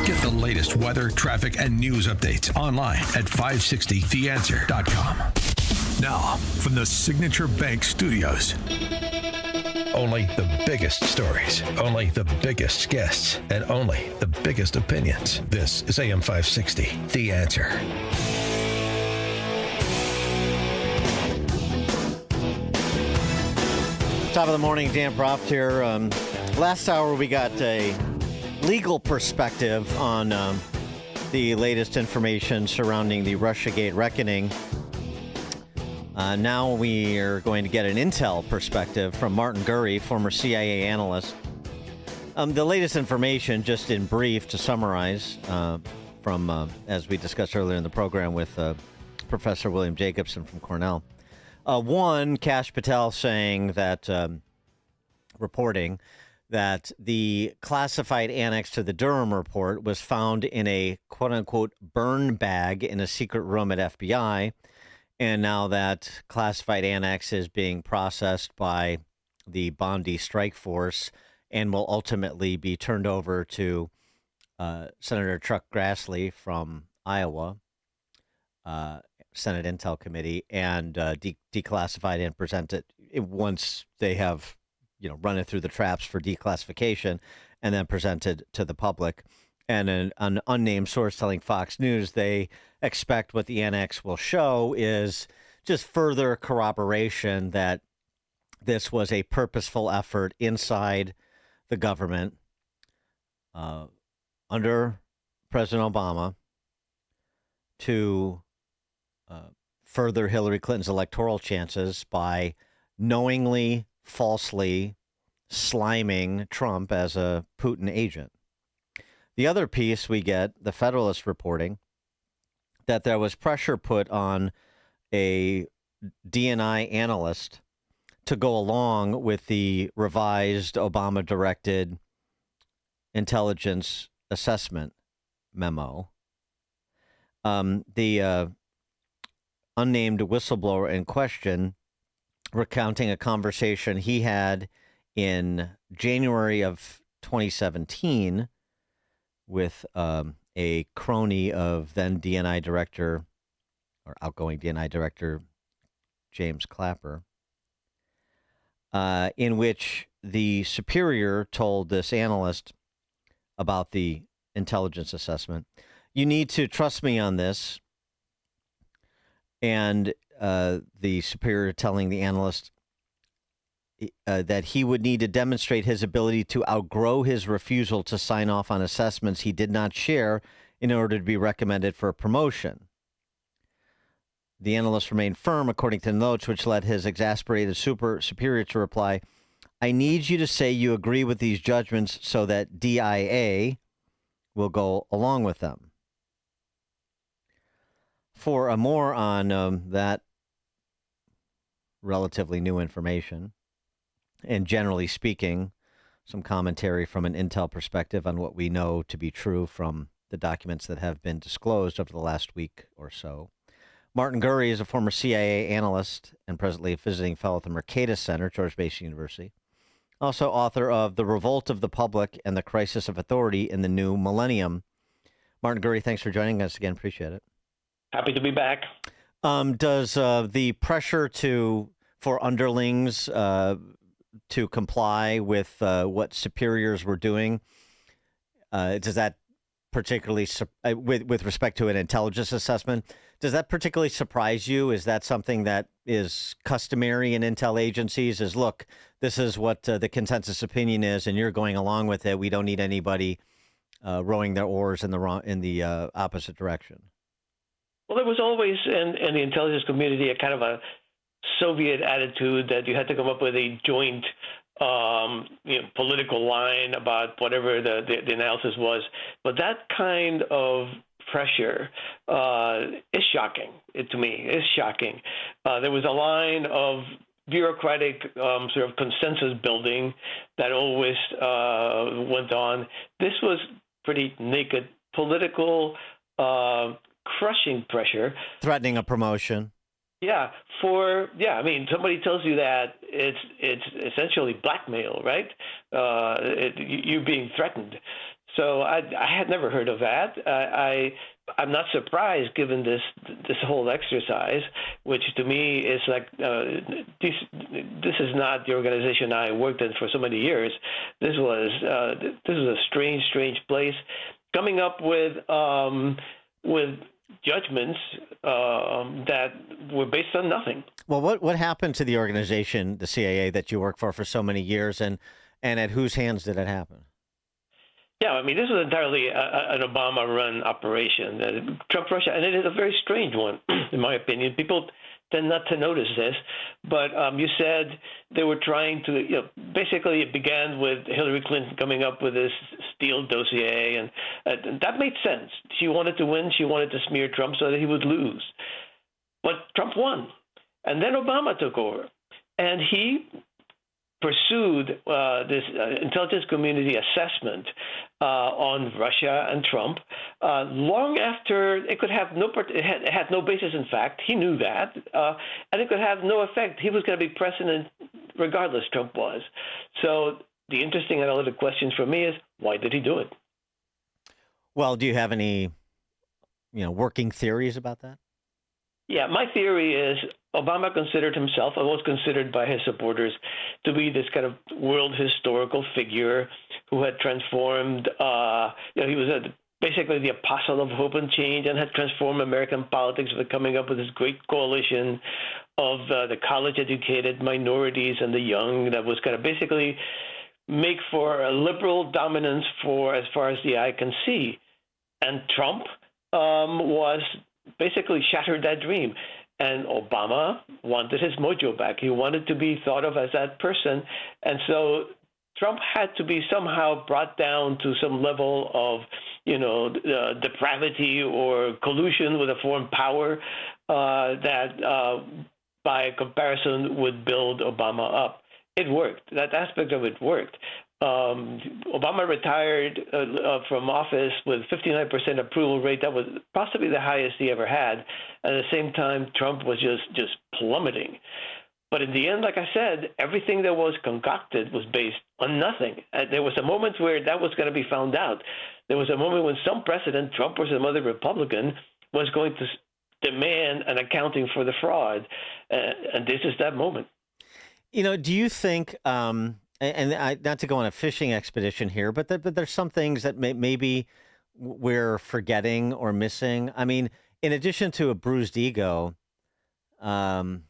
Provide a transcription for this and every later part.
Get the latest weather, traffic, and news updates online at 560theanswer.com. Now, from the Signature Bank Studios. Only the biggest stories, only the biggest guests, and only the biggest opinions. This is AM 560, The Answer. Top of the morning, Dan Proft here. Last hour we got a legal perspective on the latest information surrounding the Russiagate reckoning. Now we are going to get an intel perspective from Martin Gurri, former CIA analyst. The latest information, just in brief to summarize, from as we discussed earlier in the program with Professor William Jacobson from Cornell. One, Kash Patel saying that, reporting that the classified annex to the Durham report was found in a quote-unquote burn bag in a secret room at FBI. And now that classified annex is being processed by the Bondi Strike Force and will ultimately be turned over to Senator Chuck Grassley from Iowa, Senate Intel Committee, and declassified and presented once they have, run it through the traps for declassification and then presented to the public. And an unnamed source telling Fox News they expect what the annex will show is just further corroboration that this was a purposeful effort inside the government under President Obama to further Hillary Clinton's electoral chances by knowingly, falsely sliming Trump as a Putin agent. The other piece we get, the Federalist reporting, that there was pressure put on a DNI analyst to go along with the revised Obama-directed intelligence assessment memo. The unnamed whistleblower in question recounting a conversation he had in January of 2017 with a crony of then DNI director or outgoing DNI director James Clapper, in which the superior told this analyst about the intelligence assessment, "You need to trust me on this." And the superior telling the analyst that he would need to demonstrate his ability to outgrow his refusal to sign off on assessments he did not share in order to be recommended for a promotion. The analyst remained firm, according to the notes, which led his exasperated superior to reply, "I need you to say you agree with these judgments so that DIA will go along with them." For more on that relatively new information, and generally speaking, some commentary from an intel perspective on what we know to be true from the documents that have been disclosed over the last week or so. Martin Gurri is a former CIA analyst and presently a visiting fellow at the Mercatus Center, George Mason University. Also author of The Revolt of the Public and the Crisis of Authority in the New Millennium. Martin Gurri, thanks for joining us again. Appreciate it. Happy to be back. Does the pressure for underlings to comply with what superiors were doing, does that particularly, with respect to an intelligence assessment, does that particularly surprise you? Is that something that is customary in intel agencies? Is, look, this is what the consensus opinion is, and you're going along with it. We don't need anybody rowing their oars in the opposite direction. Well, there was always in the intelligence community a kind of a Soviet attitude that you had to come up with a joint political line about whatever the analysis was. But that kind of pressure is shocking to me. It's shocking. There was a line of bureaucratic sort of consensus building that always went on. This was pretty naked political crushing pressure. Threatening a promotion. I mean, somebody tells you that it's essentially blackmail, right? You being threatened. So I had never heard of that. I'm not surprised given this whole exercise, which to me is like this is not the organization I worked in for so many years. This was a strange place, coming up with judgments that were based on nothing. Well, what happened to the organization, the CIA, that you worked for so many years, and at whose hands did it happen? Yeah, I mean, this was entirely an Obama-run operation. Trump Russia, and it is a very strange one, in my opinion. People tend not to notice this, but you said they were trying to, basically it began with Hillary Clinton coming up with this Steele dossier, and that made sense. She wanted to win. She wanted to smear Trump so that he would lose. But Trump won, and then Obama took over, and he pursued this intelligence community assessment on Russia and Trump long after it could have it had no basis in fact. He knew that, and it could have no effect. He was going to be president regardless. Trump was. So the interesting analytic question for me is, why did he do it? Well, do you have any, working theories about that? Yeah, my theory is Obama considered himself, and was considered by his supporters, to be this kind of world historical figure who had transformed, he was basically the apostle of hope and change, and had transformed American politics by coming up with this great coalition of the college-educated minorities and the young that was going to basically make for a liberal dominance for as far as the eye can see. And Trump was basically shattered that dream. And Obama wanted his mojo back. He wanted to be thought of as that person. And so Trump had to be somehow brought down to some level of, depravity or collusion with a foreign power that, by comparison, would build Obama up. It worked. That aspect of it worked. Obama retired from office with 59% approval rate. That was possibly the highest he ever had. At the same time, Trump was just plummeting. But in the end, like I said, everything that was concocted was based on nothing. There was a moment where that was going to be found out. There was a moment when some president, Trump or some other Republican, was going to demand an accounting for the fraud. And this is that moment. Do you think... not to go on a fishing expedition here, but there's some things that maybe we're forgetting or missing. I mean, in addition to a bruised ego, there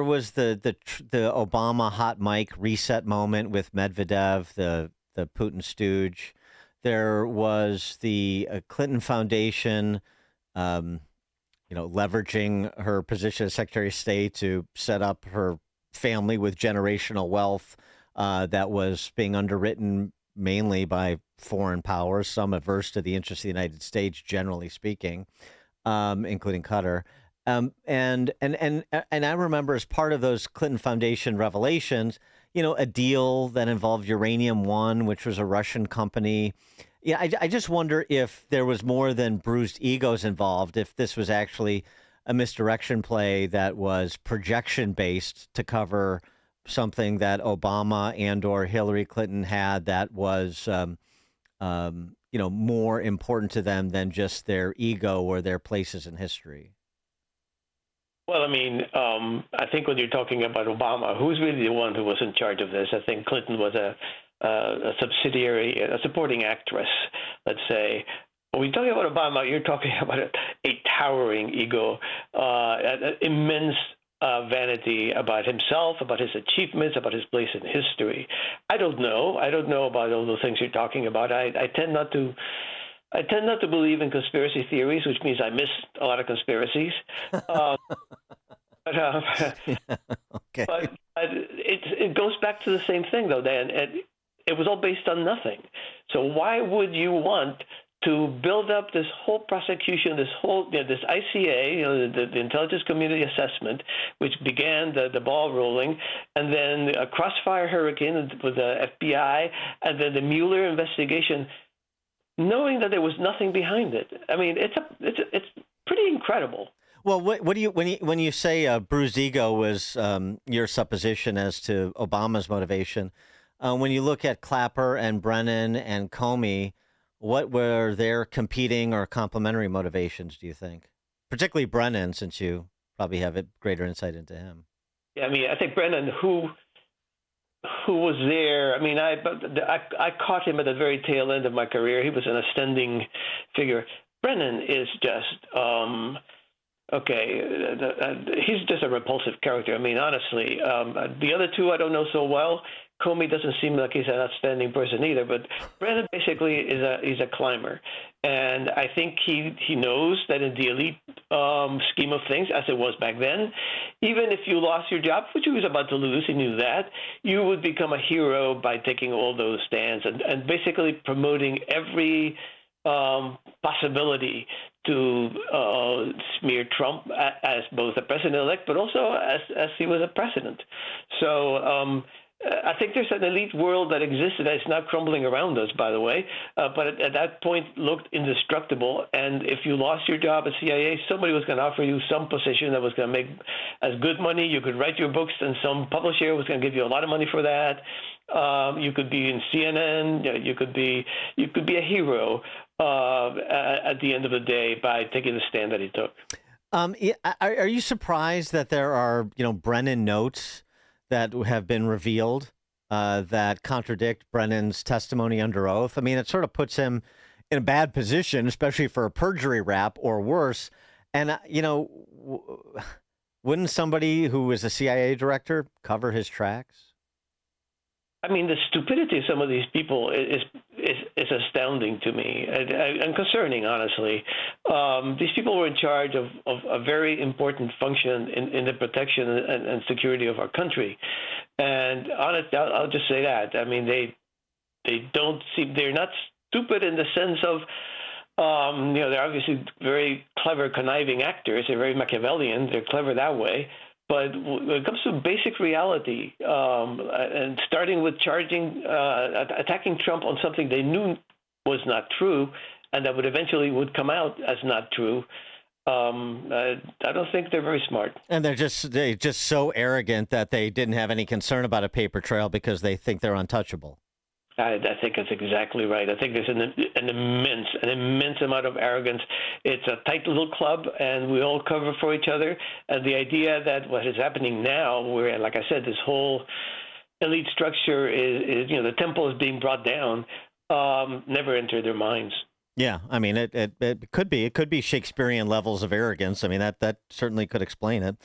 was the Obama hot mic reset moment with Medvedev, the Putin stooge. There was the Clinton Foundation, leveraging her position as Secretary of State to set up her family with generational wealth that was being underwritten mainly by foreign powers, some averse to the interests of the United States, generally speaking, including Qatar. And I remember, as part of those Clinton Foundation revelations, a deal that involved Uranium One, which was a Russian company. Yeah, I just wonder if there was more than bruised egos involved, if this was actually a misdirection play that was projection-based to cover something that Obama and or Hillary Clinton had that was, more important to them than just their ego or their places in history. Well, I mean, I think when you're talking about Obama, who's really the one who was in charge of this? I think Clinton was a subsidiary, a supporting actress, let's say. When we're talking about Obama, you're talking about a towering ego, an immense vanity about himself, about his achievements, about his place in history. I don't know about all those things you're talking about. I tend not to believe in conspiracy theories, which means I miss a lot of conspiracies. Okay. But it goes back to the same thing, though, Dan. It was all based on nothing. So why would you want to build up this whole prosecution, this ICA, the Intelligence Community Assessment, which began the ball rolling, and then a crossfire hurricane with the FBI, and then the Mueller investigation, knowing that there was nothing behind it? I mean, it's pretty incredible. Well, what do you when you say bruised ego was your supposition as to Obama's motivation? When you look at Clapper and Brennan and Comey, what were their competing or complementary motivations, do you think? Particularly Brennan, since you probably have a greater insight into him. Yeah, I mean, I think Brennan, who was there. I mean, I caught him at the very tail end of my career. He was an ascending figure. Brennan is just he's just a repulsive character. I mean, honestly, the other two I don't know so well. Comey doesn't seem like he's an outstanding person either, but Brennan basically is a climber, and I think he knows that in the elite scheme of things, as it was back then, even if you lost your job, which he was about to lose, he knew that, you would become a hero by taking all those stands and basically promoting every possibility to smear Trump as both a president-elect, but also as he was a president. So I think there's an elite world that existed that is now crumbling around us, by the way, but at that point looked indestructible. And if you lost your job at CIA, somebody was going to offer you some position that was going to make as good money. You could write your books, and some publisher was going to give you a lot of money for that. You could be in CNN. You could be a hero at the end of the day by taking the stand that he took. Are you surprised that there are Brennan notes that have been revealed that contradict Brennan's testimony under oath? I mean, it sort of puts him in a bad position, especially for a perjury rap or worse. And, wouldn't somebody who is a CIA director cover his tracks? I mean, the stupidity of some of these people is astounding to me and concerning, honestly. These people were in charge of a very important function in the protection and security of our country. And honestly, I'll just say that. I mean, they're not stupid in the sense of, they're obviously very clever, conniving actors. They're very Machiavellian. They're clever that way. But when it comes to basic reality, and starting with attacking Trump on something they knew was not true, and that would come out as not true, I don't think they're very smart. And they're just so arrogant that they didn't have any concern about a paper trail because they think they're untouchable. I think that's exactly right. I think there's an immense amount of arrogance. It's a tight little club, and we all cover for each other. And the idea that what is happening now, where, like I said, this whole elite structure is the temple is being brought down, never entered their minds. Yeah, I mean, it could be Shakespearean levels of arrogance. I mean, that certainly could explain it.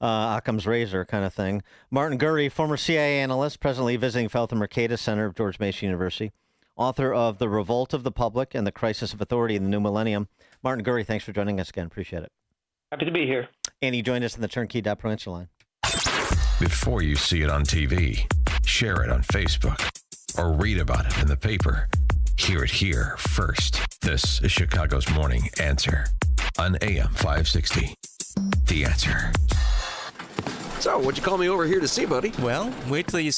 Occam's razor kind of thing. Martin Gurri, former CIA analyst, presently visiting fellow Mercatus Center of George Mason University, author of The Revolt of the Public and the Crisis of Authority in the New Millennium. Martin Gurri, thanks for joining us again. Appreciate it. Happy to be here. And he joined us in the Turnkey.pro answer line. Before you see it on TV, share it on Facebook, or read about it in the paper. Hear it here first. This is Chicago's Morning Answer on AM 560. The Answer. So, what'd you call me over here to see, buddy? Well, wait till you